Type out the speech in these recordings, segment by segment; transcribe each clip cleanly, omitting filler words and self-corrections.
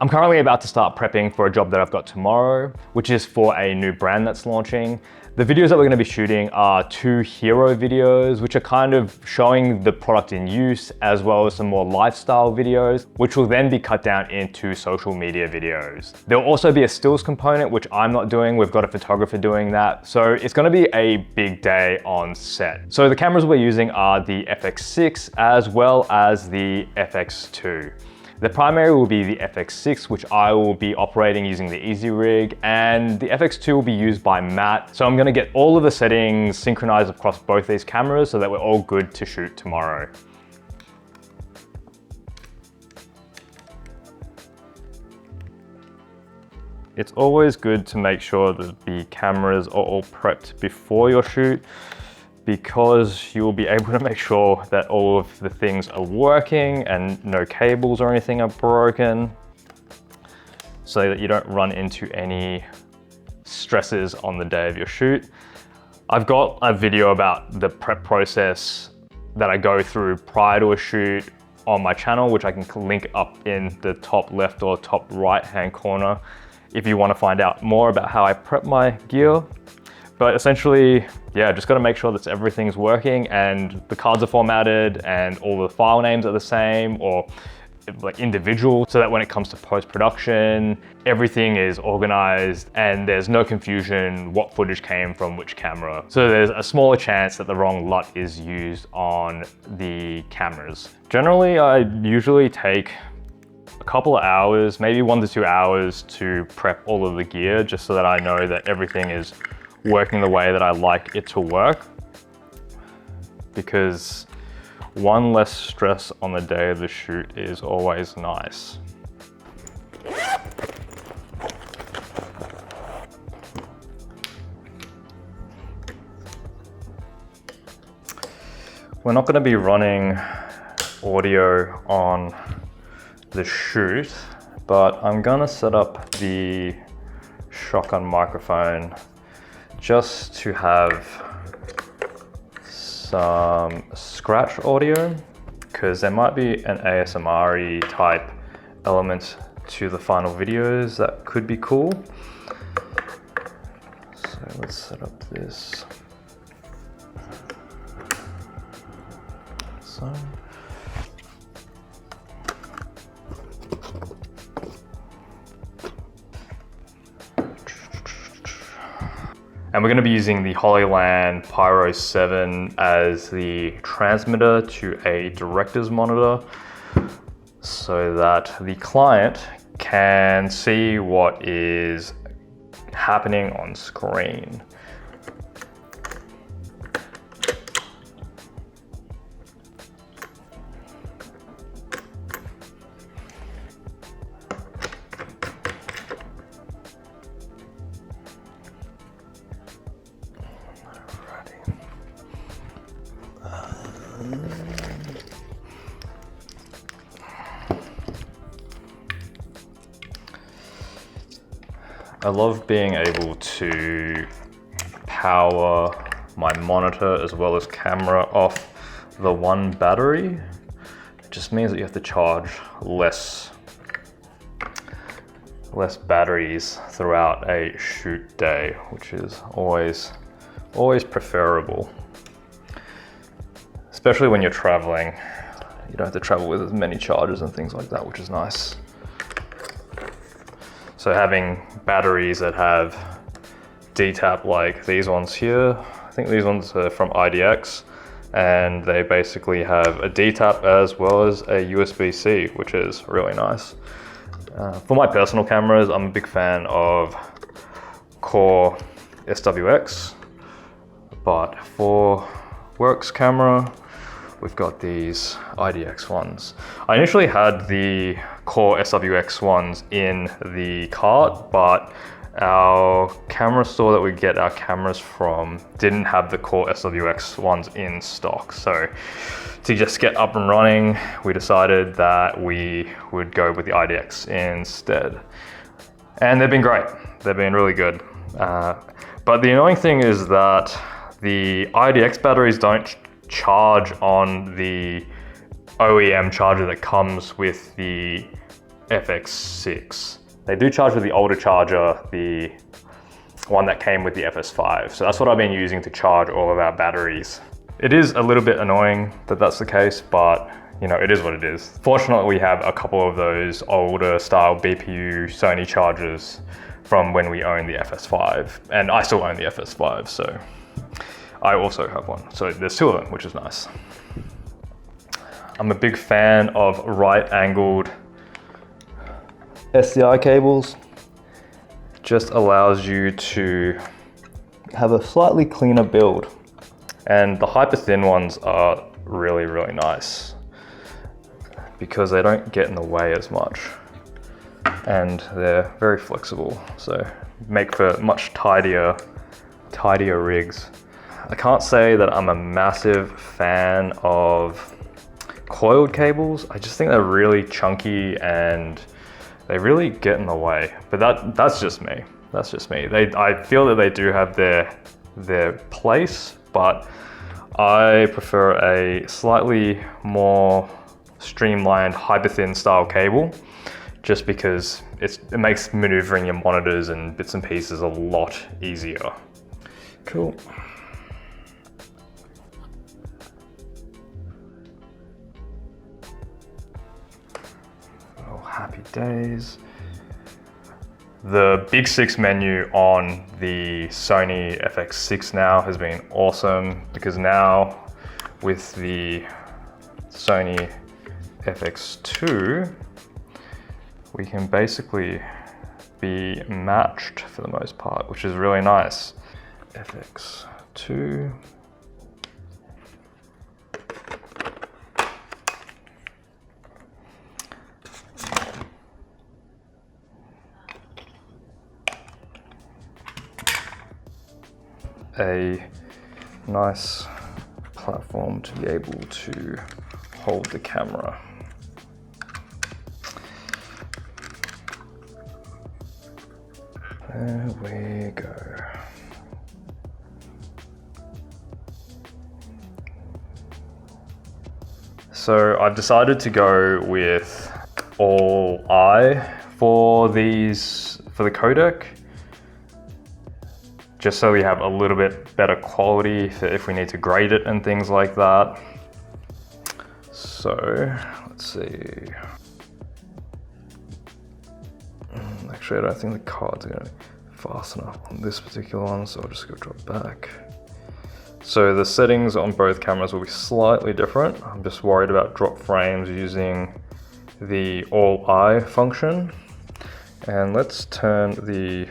I'm currently about to start prepping for a job that I've got tomorrow, which is for a new brand that's launching. The videos that we're going to be shooting are 2 hero videos, which are kind of showing the product in use, as well as some more lifestyle videos, which will then be cut down into social media videos. There'll also be a stills component, which I'm not doing. We've got a photographer doing that. So it's going to be a big day on set. So the cameras we're using are the FX6 as well as the FX2. The primary will be the FX6, which I will be operating using the Easy Rig, and the FX2 will be used by Matt. So I'm gonna get all of the settings synchronized across both these cameras so that we're all good to shoot tomorrow. It's always good to make sure that the cameras are all prepped before your shoot, because you will be able to make sure that all of the things are working and no cables or anything are broken, so that you don't run into any stresses on the day of your shoot. I've got a video about the prep process that I go through prior to a shoot on my channel, which I can link up in the top left or top right hand corner if you want to find out more about how I prep my gear. But essentially, yeah, just gotta make sure that everything's working and the cards are formatted and all the file names are the same or like individual, so that when it comes to post-production, everything is organized and there's no confusion what footage came from which camera. So there's a smaller chance that the wrong LUT is used on the cameras. Generally, I usually take a couple of hours, maybe 1 to 2 hours to prep all of the gear, just so that I know that everything is working the way that I like it to work, because one less stress on the day of the shoot is always nice. We're not going to be running audio on the shoot, but I'm going to set up the shotgun microphone just to have some scratch audio, because there might be an ASMR-y type element to the final videos that could be cool. So let's set up this. So. And we're going to be using the Hollyland Pyro 7 as the transmitter to a director's monitor, so that the client can see what is happening on screen. I love being able to power my monitor as well as camera off the one battery. It just means that you have to charge less batteries throughout a shoot day, which is always preferable. Especially when you're traveling, you don't have to travel with as many chargers and things like that, which is nice. So having batteries that have DTAP like these ones here, I think these ones are from IDX, and they basically have a DTAP as well as a USB-C, which is really nice. For my personal cameras, I'm a big fan of Core SWX, but for works camera, we've got these IDX ones. I initially had the Core SWX ones in the cart, but our camera store that we get our cameras from didn't have the Core SWX ones in stock. So to just get up and running, we decided that we would go with the IDX instead. And they've been great. They've been really good. But the annoying thing is that the IDX batteries don't charge on the OEM charger that comes with the FX6. They do charge with the older charger, the one that came with the FS5. So that's what I've been using to charge all of our batteries. It is a little bit annoying that that's the case, but you know, it is what it is. Fortunately, we have a couple of those older style BPU Sony chargers from when we owned the FS5, and I still own the FS5, so I also have one. So there's two of them, which is nice. I'm a big fan of right-angled SDI cables. Just allows you to have a slightly cleaner build. And the hyper thin ones are really, really nice because they don't get in the way as much. And they're very flexible, so make for much tidier rigs. I can't say that I'm a massive fan of coiled cables. I just think they're really chunky and they really get in the way. But that's just me. That's just me. I feel that they do have their place, but I prefer a slightly more streamlined hyper thin style cable, just because it makes maneuvering your monitors and bits and pieces a lot easier. Cool. Oh, happy days. The Big 6 menu on the Sony FX6 now has been awesome, because now with the Sony FX2, we can basically be matched for the most part, which is really nice. FX2. A nice platform to be able to hold the camera. There we go. So I've decided to go with all eye for the codec, just so we have a little bit better quality for if we need to grade it and things like that. So let's see. Actually, I don't think the cards are going to be fast enough on this particular one, so I'll just go drop back. So the settings on both cameras will be slightly different. I'm just worried about drop frames using the all eye function. And let's turn the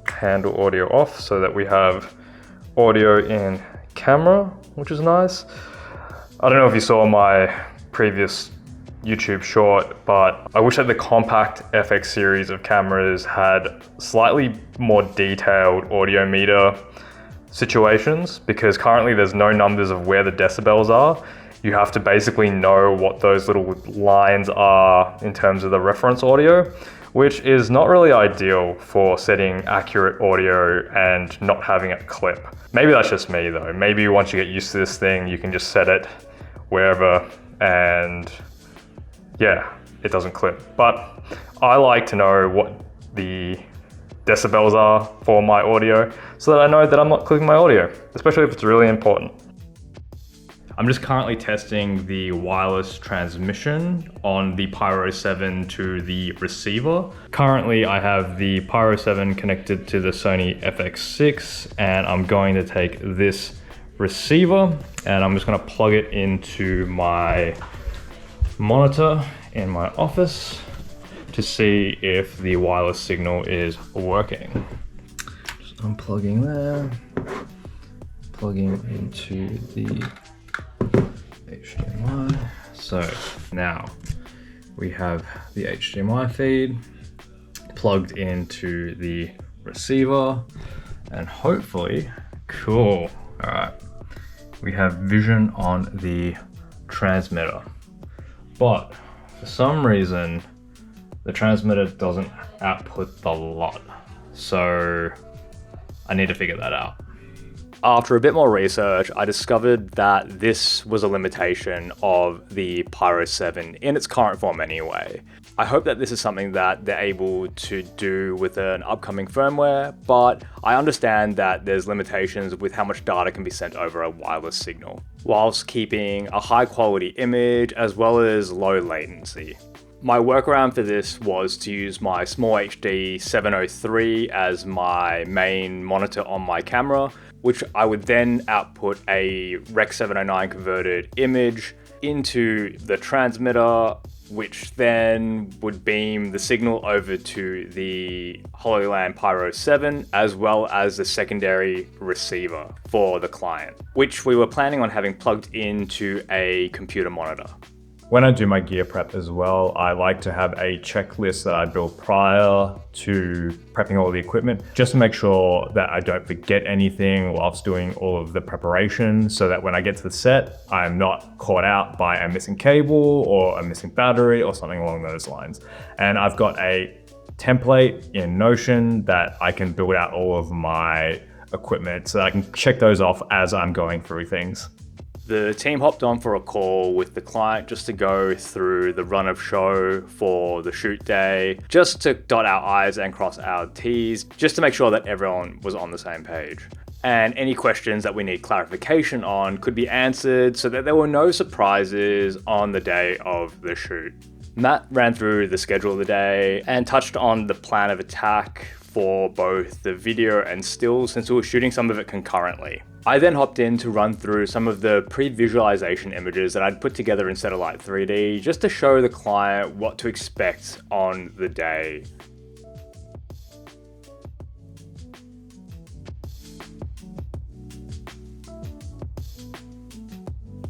handle audio off so that we have audio in camera, which is nice. I don't know if you saw my previous YouTube short, but I wish that the compact FX series of cameras had slightly more detailed audio meter situations, because currently there's no numbers of where the decibels are. You have to basically know what those little lines are in terms of the reference audio, which is not really ideal for setting accurate audio and not having it clip. Maybe that's just me though. Maybe once you get used to this thing, you can just set it wherever and yeah, it doesn't clip. But I like to know what the decibels are for my audio so that I know that I'm not clipping my audio, especially if it's really important. I'm just currently testing the wireless transmission on the Pyro 7 to the receiver. Currently, I have the Pyro 7 connected to the Sony FX6, and I'm going to take this receiver and I'm just going to plug it into my monitor in my office to see if the wireless signal is working. Just unplugging there, plugging into the HDMI. So now we have the HDMI feed plugged into the receiver, and hopefully, cool. All right, we have vision on the transmitter, but for some reason the transmitter doesn't output the lot. So I need to figure that out. After a bit more research, I discovered that this was a limitation of the Pyro 7 in its current form anyway. I hope that this is something that they're able to do with an upcoming firmware, but I understand that there's limitations with how much data can be sent over a wireless signal, whilst keeping a high quality image as well as low latency. My workaround for this was to use my Small HD 703 as my main monitor on my camera, which I would then output a Rec 709 converted image into the transmitter, which then would beam the signal over to the HoloLens Pyro 7, as well as the secondary receiver for the client, which we were planning on having plugged into a computer monitor. When I do my gear prep as well, I like to have a checklist that I build prior to prepping all the equipment, just to make sure that I don't forget anything whilst doing all of the preparation, so that when I get to the set, I'm not caught out by a missing cable or a missing battery or something along those lines. And I've got a template in Notion that I can build out all of my equipment, so I can check those off as I'm going through things. The team hopped on for a call with the client just to go through the run of show for the shoot day, just to dot our I's and cross our T's, just to make sure that everyone was on the same page. And any questions that we need clarification on could be answered so that there were no surprises on the day of the shoot. Matt ran through the schedule of the day and touched on the plan of attack for both the video and stills, since we were shooting some of it concurrently. I then hopped in to run through some of the pre-visualization images that I'd put together in Satellite 3D, just to show the client what to expect on the day.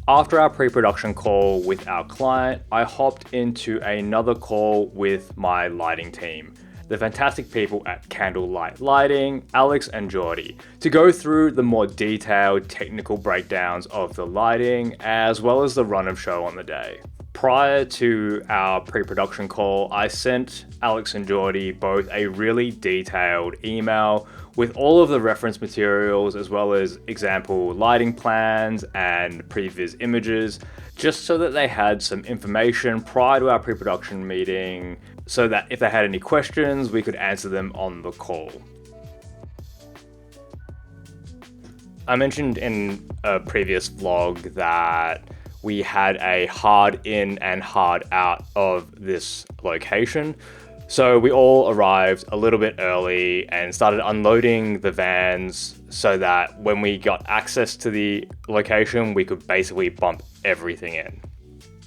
After our pre-production call with our client, I hopped into another call with my lighting team, the fantastic people at Candlelight Lighting, Alex and Geordie, to go through the more detailed technical breakdowns of the lighting, as well as the run of show on the day. Prior to our pre-production call, I sent Alex and Geordie both a really detailed email with all of the reference materials, as well as example lighting plans and previs images, just so that they had some information prior to our pre-production meeting, so that if they had any questions, we could answer them on the call. I mentioned in a previous vlog that we had a hard in and hard out of this location. So we all arrived a little bit early and started unloading the vans so that when we got access to the location, we could basically bump everything in.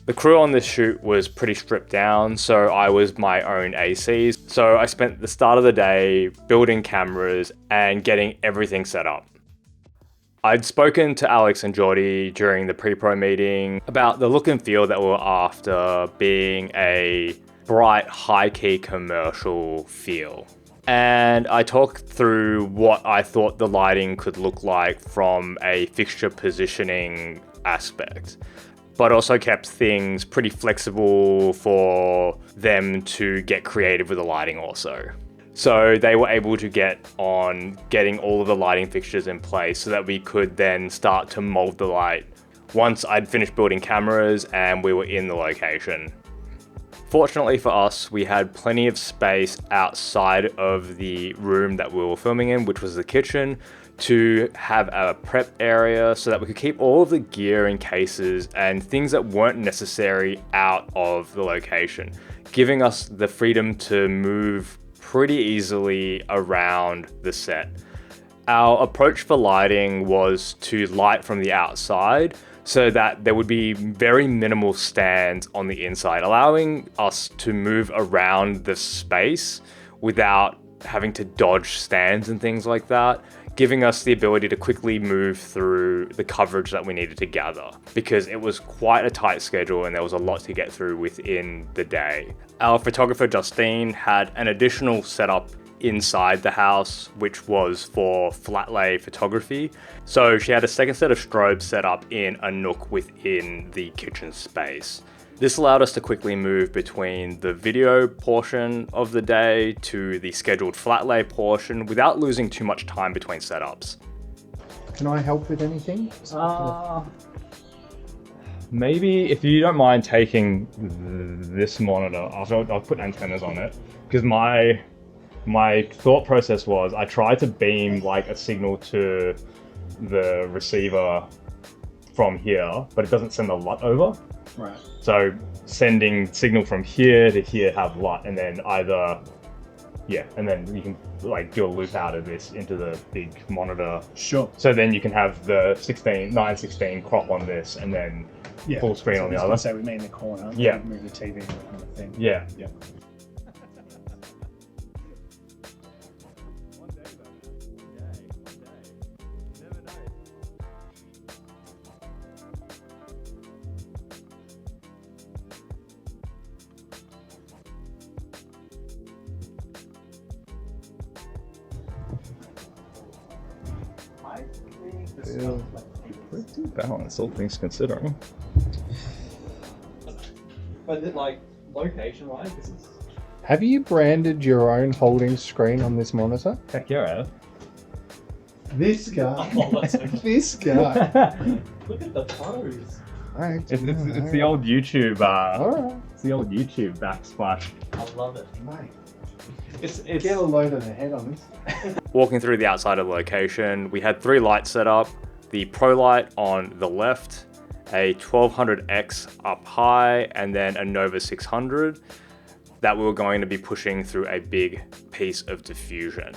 The crew on this shoot was pretty stripped down, so I was my own AC. So I spent the start of the day building cameras and getting everything set up. I'd spoken to Alex and Geordie during the pre-pro meeting about the look and feel that we were after, being a bright, high-key commercial feel. And I talked through what I thought the lighting could look like from a fixture positioning aspect, but also kept things pretty flexible for them to get creative with the lighting also. So they were able to get on getting all of the lighting fixtures in place so that we could then start to mold the light once I'd finished building cameras and we were in the location. Fortunately for us, we had plenty of space outside of the room that we were filming in, which was the kitchen, to have a prep area so that we could keep all of the gear and cases and things that weren't necessary out of the location, giving us the freedom to move pretty easily around the set. Our approach for lighting was to light from the outside so that there would be very minimal stands on the inside, allowing us to move around the space without having to dodge stands and things like that, giving us the ability to quickly move through the coverage that we needed to gather, because it was quite a tight schedule and there was a lot to get through within the day. Our photographer Justine had an additional setup inside the house, which was for flat lay photography. So she had a second set of strobes set up in a nook within the kitchen space. This allowed us to quickly move between the video portion of the day to the scheduled flat lay portion without losing too much time between setups. Can I help with anything? maybe if you don't mind taking this monitor, I'll put antennas on it, because my thought process was I tried to beam like a signal to the receiver from here, but it doesn't send the LUT over. Right. So sending signal from here to here have LUT, and then and then you can like do a loop out of this into the big monitor. Sure. So then you can have the 916 crop on this, and then full screen on the other. So we meet in the corner. Yeah. Move the TV and that kind of thing. Yeah. Yeah. Pretty balanced, all things considering. But like location-wise, this is. Have you branded your own holding screen on this monitor? Heck yeah, I have. This guy. Oh, that's okay. This guy. Look at the pose. It's the old YouTube. Alright. It's the old YouTube backsplash. I love it. Mate, It's get a load of the head on this. Walking through the outside of the location, we had 3 lights set up. The Pro light on the left, a 1200X up high, and then a Nova 600 that we were going to be pushing through a big piece of diffusion.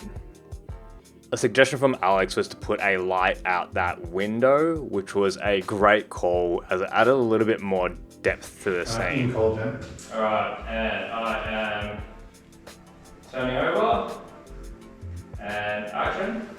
A suggestion from Alex was to put a light out that window, which was a great call as it added a little bit more depth to the scene. Alright, and I am turning over, and action.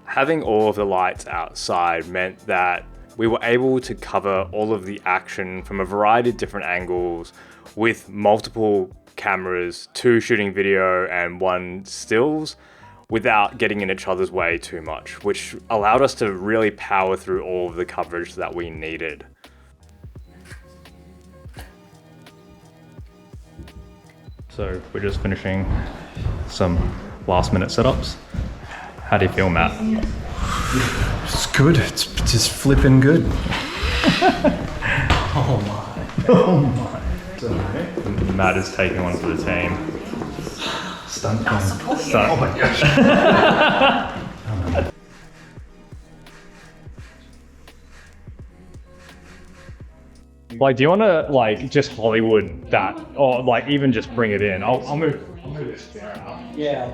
Having all of the lights outside meant that we were able to cover all of the action from a variety of different angles with multiple cameras, 2 shooting video and 1 stills, without getting in each other's way too much, which allowed us to really power through all of the coverage that we needed. So we're just finishing some last minute setups. How do you feel, Matt? It's good. It's just flipping good. Matt is taking one for the team. Stunt. Oh my gosh. Like, do you want to like just Hollywood that, or like even just bring it in? I'll move this chair out. Yeah.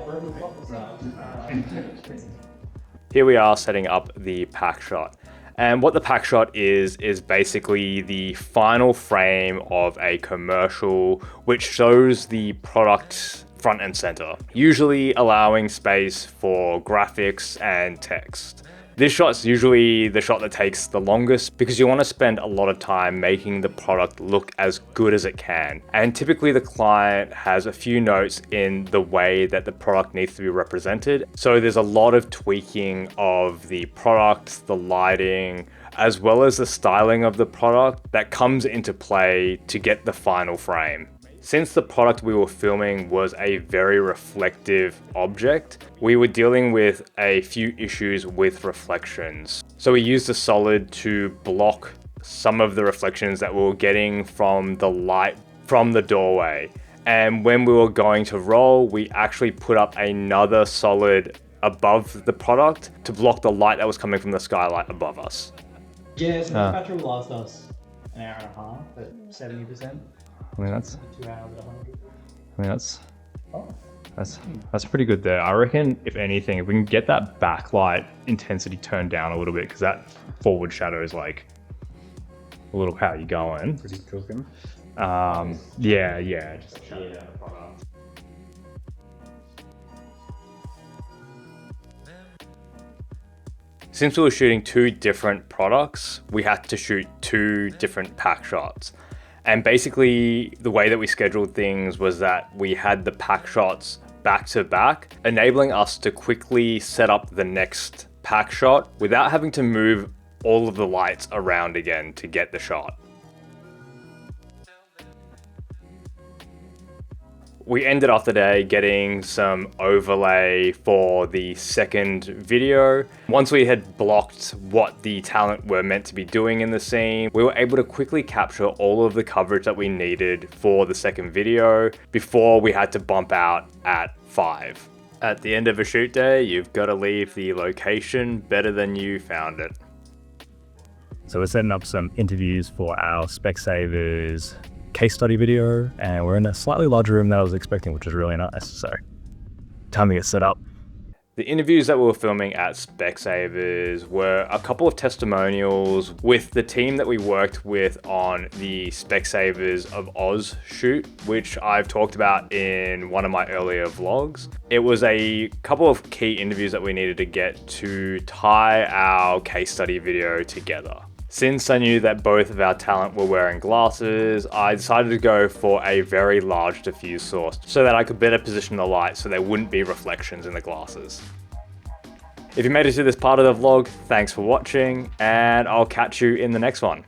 Here we are setting up the pack shot. And what the pack shot is basically the final frame of a commercial which shows the product front and center, usually allowing space for graphics and text. This shot's usually the shot that takes the longest because you want to spend a lot of time making the product look as good as it can. And typically the client has a few notes in the way that the product needs to be represented. So there's a lot of tweaking of the product, the lighting, as well as the styling of the product that comes into play to get the final frame. Since the product we were filming was a very reflective object, we were dealing with a few issues with reflections. So we used a solid to block some of the reflections that we were getting from the light from the doorway. And when we were going to roll, we actually put up another solid above the product to block the light that was coming from the skylight above us. Yeah, so the battery will last us an hour and a half at 70%. I mean, that's 2 hours at 100. I mean, that's pretty good there. I reckon, if anything, if we can get that backlight intensity turned down a little bit, because that forward shadow is like a little how you going. Pretty cooking. Yeah. Just shadow down the product. Since we were shooting 2 different products, we had to shoot 2 different pack shots. And basically the way that we scheduled things was that we had the pack shots back to back, enabling us to quickly set up the next pack shot without having to move all of the lights around again to get the shot. We ended off the day getting some overlay for the second video. Once we had blocked what the talent were meant to be doing in the scene, we were able to quickly capture all of the coverage that we needed for the second video before we had to bump out at 5. At the end of a shoot day, you've got to leave the location better than you found it. So we're setting up some interviews for our Specsavers case study video, and we're in a slightly larger room than I was expecting, which is really nice. So time to get set up. The interviews that we were filming at Specsavers were a couple of testimonials with the team that we worked with on the Specsavers of Oz shoot, which I've talked about in one of my earlier vlogs. It was a couple of key interviews that we needed to get to tie our case study video together. Since I knew that both of our talent were wearing glasses, I decided to go for a very large diffuse source so that I could better position the light so there wouldn't be reflections in the glasses. If you made it to this part of the vlog, thanks for watching, and I'll catch you in the next one.